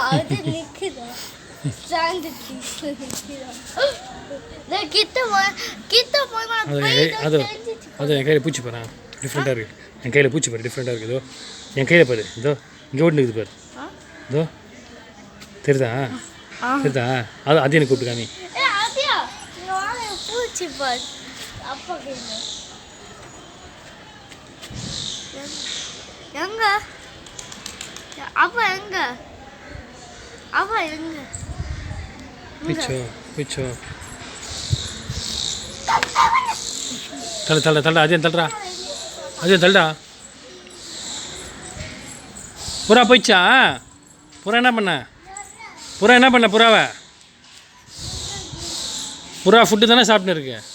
அது நிக்குதா ஸ்டாண்ட் நிக்குதா நான் கிட்ட போய் அது என் கையில் பூச்சி பாரு டிஃப்ரெண்ட்டாக இருக்குது என் கையில் பூச்சி பாரு டிஃப்ரெண்ட்டாக இருக்குது இதோ என் கையில் பாரு இதோ இங்கே ஓட்டு நிற்குது பாரு இதோ தெரியுதா தெரியுதா அது எனக்கு கூப்பிட்டு காமி பூச்சி பாரு அப்பா எங்க அப்பா எங்க அப்பா எங்க பிச்சோ தள்ள அதையும் தள்ளுடா புறா போயிடுச்சா புறா என்ன பண்ண புறாவை புறா ஃபுட்டு தானே சாப்பிட்டுன்னு இருக்கு